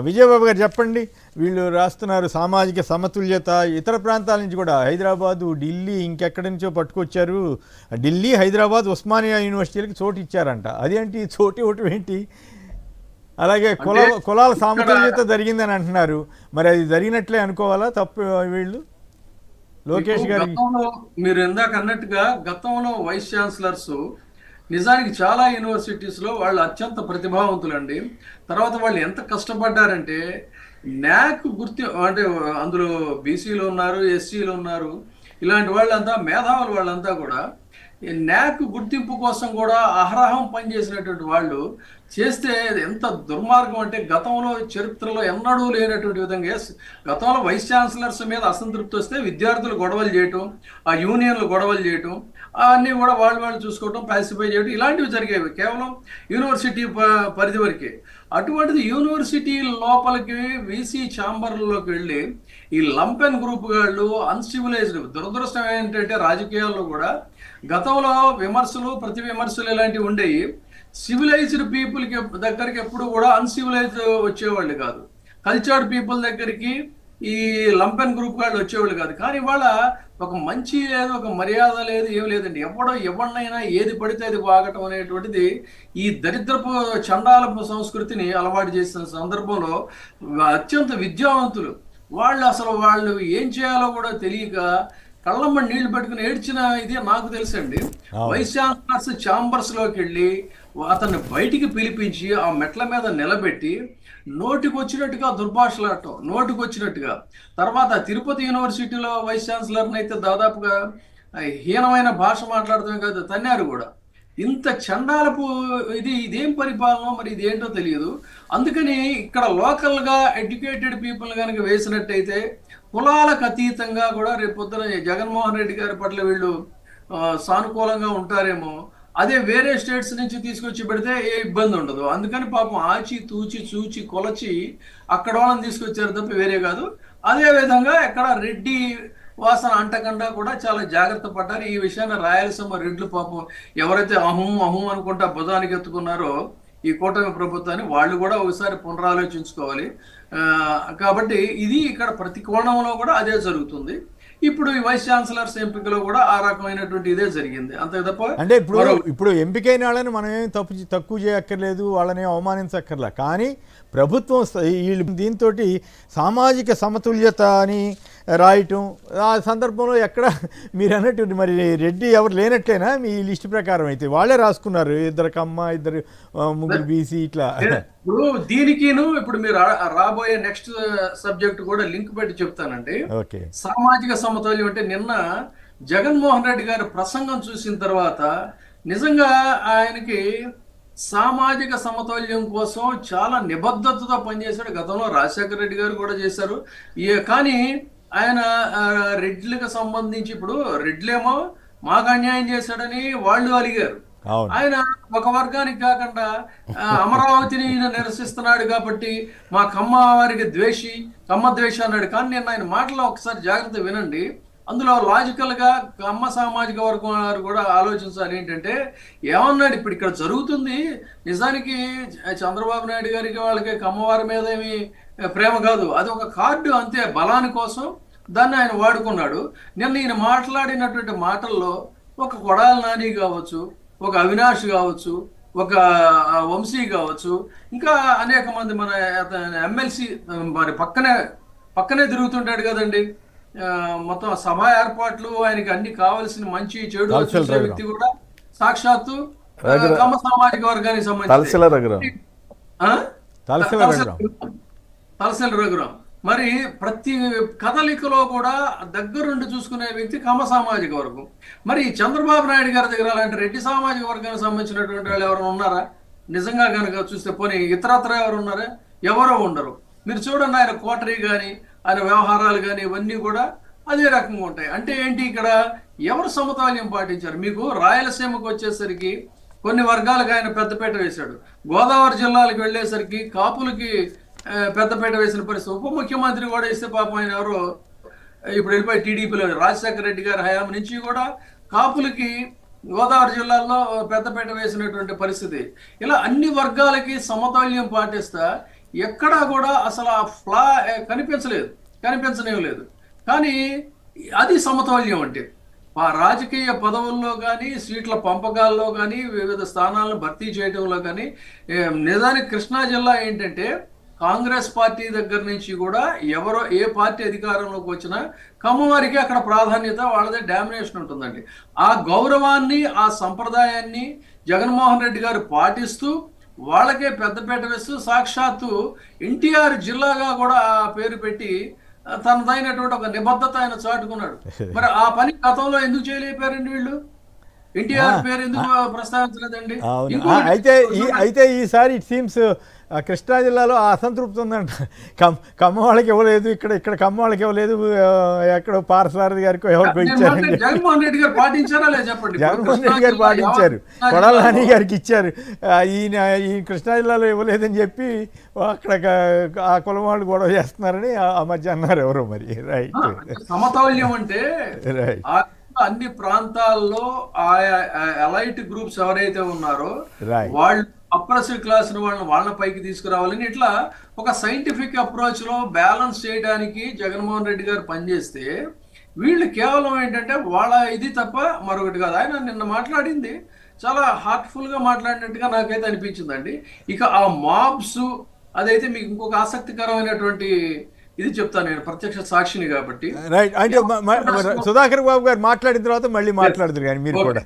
విజయబాబు గారు చెప్పండి. వీళ్ళు రాస్తున్నారు సామాజిక సమతుల్యత, ఇతర ప్రాంతాల నుంచి కూడా హైదరాబాదు, ఢిల్లీ, ఇంకెక్కడి నుంచో పట్టుకొచ్చారు. ఢిల్లీ, హైదరాబాద్, ఉస్మానియా యూనివర్సిటీలకు చోటు ఇచ్చారంట. అదేంటి చోటు ఇవ్వటం ఏంటి? అలాగే కులాల సమతుల్యత జరిగిందని అంటున్నారు. మరి అది జరిగినట్లే అనుకోవాలా? తప్పు వీళ్ళు లోకేష్ గారు. మీరు ఇందాక అన్నట్టుగా గతంలో వైస్ ఛాన్సలర్స్ నిజానికి చాలా యూనివర్సిటీస్లో వాళ్ళు అత్యంత ప్రతిభావంతులండి. తర్వాత వాళ్ళు ఎంత కష్టపడ్డారంటే న్యాక్ అంటే అందులో బీసీలు ఉన్నారు, ఎస్సీలు ఉన్నారు, ఇలాంటి వాళ్ళంతా మేధావులు. వాళ్ళంతా కూడా న్యాక్ గుర్తింపు కోసం కూడా అహరహం పనిచేసినటువంటి వాళ్ళు చేస్తే ఎంత దుర్మార్గం అంటే గతంలో చరిత్రలో ఎన్నడూ లేనటువంటి విధంగా గతంలో వైస్ ఛాన్సలర్స్ మీద అసంతృప్తి వస్తే విద్యార్థులు గొడవలు చేయటం, ఆ యూనియన్లు గొడవలు చేయటం, అవన్నీ కూడా వాళ్ళు చూసుకోవటం, పాసిఫై చేయడం, ఇలాంటివి జరిగేవి కేవలం యూనివర్సిటీ పరిధి వరకే. అటువంటిది యూనివర్సిటీ లోపలికి వీసీ ఛాంబర్లలోకి వెళ్ళి ఈ లంపెన్ గ్రూప్ వాళ్ళు అన్సివిలైజ్డ్, దురదృష్టం ఏంటంటే రాజకీయాల్లో కూడా గతంలో విమర్శలు, ప్రతి విమర్శలు ఇలాంటివి ఉండేవి. సివిలైజ్డ్ పీపుల్కి దగ్గరికి ఎప్పుడు కూడా అన్సివిలైజ్డ్ వచ్చేవాళ్ళు కాదు. కల్చర్డ్ పీపుల్ దగ్గరికి ఈ లంపెన్ గ్రూప్ వాళ్ళు వచ్చేవాళ్ళు కాదు. కానీ ఇవాళ ఒక మంచి లేదు, ఒక మర్యాద లేదు, ఏం లేదండి. ఎవరినైనా ఏది పడితే అది వాగటం అనేటువంటిది ఈ దరిద్రపు చండాలపు సంస్కృతిని అలవాటు చేసిన సందర్భంలో అత్యంత విద్యావంతులు వాళ్ళు ఏం చేయాలో కూడా తెలియక కళ్ళమ్మ నీళ్లు పెట్టుకుని ఏడ్చిన ఇది నాకు తెలుసండి. వైస్ ఛాన్సలర్స్ ఛాంబర్స్ లోకి వెళ్ళి అతన్ని బయటికి పిలిపించి ఆ మెట్ల మీద నిలబెట్టి నోటికి వచ్చినట్టుగా దుర్భాషలాడటం, నోటికి వచ్చినట్టుగా. తర్వాత తిరుపతి యూనివర్సిటీలో వైస్ ఛాన్సలర్ని అయితే దాదాపుగా హీనమైన భాష మాట్లాడటమే కాదు, తన్నారు కూడా. ఇంత చండాలపు ఇదేం పరిపాలన, మరి ఇది ఏంటో తెలియదు. అందుకని ఇక్కడ లోకల్గా ఎడ్యుకేటెడ్ పీపుల్ కనుక వేసినట్టయితే కులాలకు అతీతంగా కూడా రేపొద్దున జగన్మోహన్ రెడ్డి గారి పట్ల వీళ్ళు సానుకూలంగా ఉంటారేమో. అదే వేరే స్టేట్స్ నుంచి తీసుకొచ్చి పెడితే ఏ ఇబ్బంది ఉండదు. అందుకని పాపం ఆచి తూచి చూచి కొలచి అక్కడ వాళ్ళని తీసుకొచ్చారు తప్ప వేరే కాదు. అదే విధంగా ఎక్కడ రెడ్డి వాసన అంటకుండా కూడా చాలా జాగ్రత్త పడ్డారు. ఈ విషయాన్ని రాయలసీమ రెడ్లు పాపం ఎవరైతే అహం అనుకుంటా భుజానికి ఎత్తుకున్నారో ఈ కూటమి ప్రభుత్వాన్ని, వాళ్ళు కూడా ఒకసారి పునరాలోచించుకోవాలి. కాబట్టి ఇది ఇక్కడ ప్రతి కోణంలో కూడా అదే జరుగుతుంది. ఇప్పుడు ఈ వైస్ ఛాన్సలర్స్ ఎంపికలో కూడా ఆ రకమైనటువంటి ఇదే జరిగింది. అంతే తప్ప అంటే ఇప్పుడు ఎంపికైన వాళ్ళని మనం ఏం తక్కువ చేయక్కర్లేదు, వాళ్ళని అవమానించక్కర్లా. కానీ ప్రభుత్వం దీంతో సామాజిక సమతుల్యత అని రాయటం, ఆ సందర్భంలో ఎక్కడ మీరు అన్నట్టు మరి రెడ్డి ఎవరు లేనట్లేనా మీ లిస్ట్ ప్రకారం? అయితే వాళ్ళే రాసుకున్నారు, ఇద్దరు కమ్మ, ఇద్దరు ముగ్గురు బీసీ, ఇట్లా. ఇప్పుడు దీనికిను ఇప్పుడు మీరు రాబోయే నెక్స్ట్ సబ్జెక్ట్ కూడా లింక్ పెట్టి చెప్తానండి. సామాజిక సమతుల్యం అంటే నిన్న జగన్మోహన్ రెడ్డి గారి ప్రసంగం చూసిన తర్వాత నిజంగా ఆయనకి సామాజిక సమతుల్యం కోసం చాలా నిబద్ధతతో పనిచేశాడు. గతంలో రాజశేఖర రెడ్డి గారు కూడా చేశారు. కానీ ఆయన రెడ్లకు సంబంధించి ఇప్పుడు రెడ్లేమో మాకు అన్యాయం చేశాడని వాళ్ళు అలిగారు. ఆయన ఒక వర్గానికి కాకుండా అమరావతిని నిరసిస్తున్నాడు కాబట్టి మా కమ్మ వారికి కమ్మ ద్వేషి అన్నాడు. కానీ నేను ఆయన మాటలో ఒకసారి జాగ్రత్త వినండి. అందులో లాజికల్ గా కమ్మ సామాజిక వర్గం వారు కూడా ఆలోచించాలి. ఏంటంటే ఏమన్నాడు, ఇప్పుడు ఇక్కడ జరుగుతుంది నిజానికి చంద్రబాబు నాయుడు గారికి వాళ్ళకి కమ్మవారి మీద ఏమి ప్రేమ కాదు, అది ఒక కార్డు అంతే, బలాని కోసం దాన్ని ఆయన వాడుకున్నాడు. నిన్న ఈయన మాట్లాడినటువంటి మాటల్లో ఒక కొడాల నాని కావచ్చు, ఒక అవినాష్ కావచ్చు, ఒక వంశీ కావచ్చు, ఇంకా అనేక మంది మన ఎమ్మెల్సీ మరి పక్కనే తిరుగుతుంటాడు కదండి. మొత్తం సభ ఏర్పాట్లు, ఆయనకి అన్ని కావాల్సిన మంచి చెడు చూసే వ్యక్తి కూడా సాక్షాత్తు కమ్మ సామాజిక వర్గానికి సంబంధించి తలసెల రఘురాం. మరి ప్రతి కదలికలో కూడా దగ్గరుండి చూసుకునే వ్యక్తి కమ్మ సామాజిక వర్గం. మరి చంద్రబాబు నాయుడు గారి దగ్గర అలాంటి రెడ్డి సామాజిక వర్గానికి సంబంధించినటువంటి వాళ్ళు ఎవరైనా ఉన్నారా? నిజంగా కనుక చూస్తే పోనీ ఇతరత్ర ఎవరు ఉన్నారా? ఎవరో ఉండరు. మీరు చూడండి, ఆయన కోటరీ కానీ ఆయన వ్యవహారాలు కానీ ఇవన్నీ కూడా అదే రకంగా ఉంటాయి. అంటే ఏంటి, ఇక్కడ ఎవరు సమతుల్యం పాటించారు? మీకు రాయలసీమకు వచ్చేసరికి కొన్ని వర్గాలకు ఆయన పెద్దపీట వేశాడు. గోదావరి జిల్లాలకు వెళ్ళేసరికి కాపులకి పెద్దపీట వేసిన పరిస్థితి. ఉప ముఖ్యమంత్రి కూడా ఇస్తే పాపం ఆయన ఎవరో ఇప్పుడు వెళ్ళిపోయి టీడీపీలో రాజశేఖర రెడ్డి గారి హయాం నుంచి కూడా కాపులకి గోదావరి జిల్లాల్లో పెద్దపీట వేసినటువంటి పరిస్థితి. ఇలా అన్ని వర్గాలకి సమతుల్యం పాటిస్తా ఎక్కడా కూడా అసలు ఆ ఫ్లా కనిపించనేం లేదు. కానీ అది సమతౌల్యం అంటే ఆ రాజకీయ పదవుల్లో కానీ, సీట్ల పంపకాల్లో కానీ, వివిధ స్థానాలను భర్తీ చేయడంలో కానీ నిజానికి కృష్ణా జిల్లా ఏంటంటే కాంగ్రెస్ పార్టీ దగ్గర నుంచి కూడా ఎవరో ఏ పార్టీ అధికారంలోకి వచ్చినా కమ్మవారికి అక్కడ ప్రాధాన్యత, వాళ్ళదే డామినేషన్ ఉంటుందండి. ఆ గౌరవాన్ని, ఆ సంప్రదాయాన్ని జగన్మోహన్ రెడ్డి గారు పాటిస్తూ వాళ్ళకే పెద్దపీట వేస్తూ సాక్షాత్తు ఎన్టీఆర్ జిల్లాగా కూడా ఆ పేరు పెట్టి తనదైనటువంటి ఒక నిబద్ధత ఆయన చాటుకున్నాడు. మరి ఆ పని గతంలో ఎందుకు చేయలేపారండి వీళ్ళు? ఎన్టీఆర్ పేరు ఎందుకు ప్రస్తావించలేదండి? అయితే ఈసారి ఇట్ సీమ్స్ కృష్ణా జిల్లాలో అసంతృప్తి ఉందంట. కమ్మ వాళ్ళకి ఇవ్వలేదు, ఇక్కడ కమ్మ వాళ్ళకి ఇవ్వలేదు, ఎక్కడో పార్సారథి గారికి ఎవరికి ఇచ్చారు. జగన్మోహన్ రెడ్డి గారు పాటించారా లేదు చెప్పండి. జగన్మోహన్ రెడ్డి గారు పాటించారు, కొడాలి నాని గారికి ఇచ్చారు. ఈ కృష్ణా జిల్లాలో ఇవ్వలేదని చెప్పి అక్కడ ఆ కులం వాళ్ళు గొడవ చేస్తున్నారని ఆ మధ్య అన్నారు ఎవరో మరి. రైట్, సమతౌల్యం అంటే అన్ని ప్రాంతాల్లో ఆయా ఎలైట్ గ్రూప్స్ ఎవరైతే ఉన్నారో వాళ్ళు అప్పర్ క్లాస్ వాళ్ళని పైకి తీసుకురావాలని ఇట్లా ఒక సైంటిఫిక్ అప్రోచ్ లో బ్యాలెన్స్ చేయడానికి జగన్మోహన్ రెడ్డి గారు పనిచేస్తే వీళ్ళు కేవలం ఏంటంటే వాళ్ళ ఇది తప్ప మరొకటి కాదు. ఆయన నిన్న మాట్లాడింది చాలా హార్ట్ఫుల్ గా మాట్లాడినట్టుగా నాకైతే అనిపించిందండి. ఇక ఆ మాబ్స్ అదైతే మీకు ఇంకొక ఆసక్తికరమైనటువంటి ఇది చెప్తాను, నేను ప్రత్యక్ష సాక్షిని కాబట్టి. రైట్, అంటే సుధాకర్ బాబు గారు మాట్లాడిన తర్వాత మళ్ళీ మాట్లాడుతున్నారు కానీ మీరు కూడా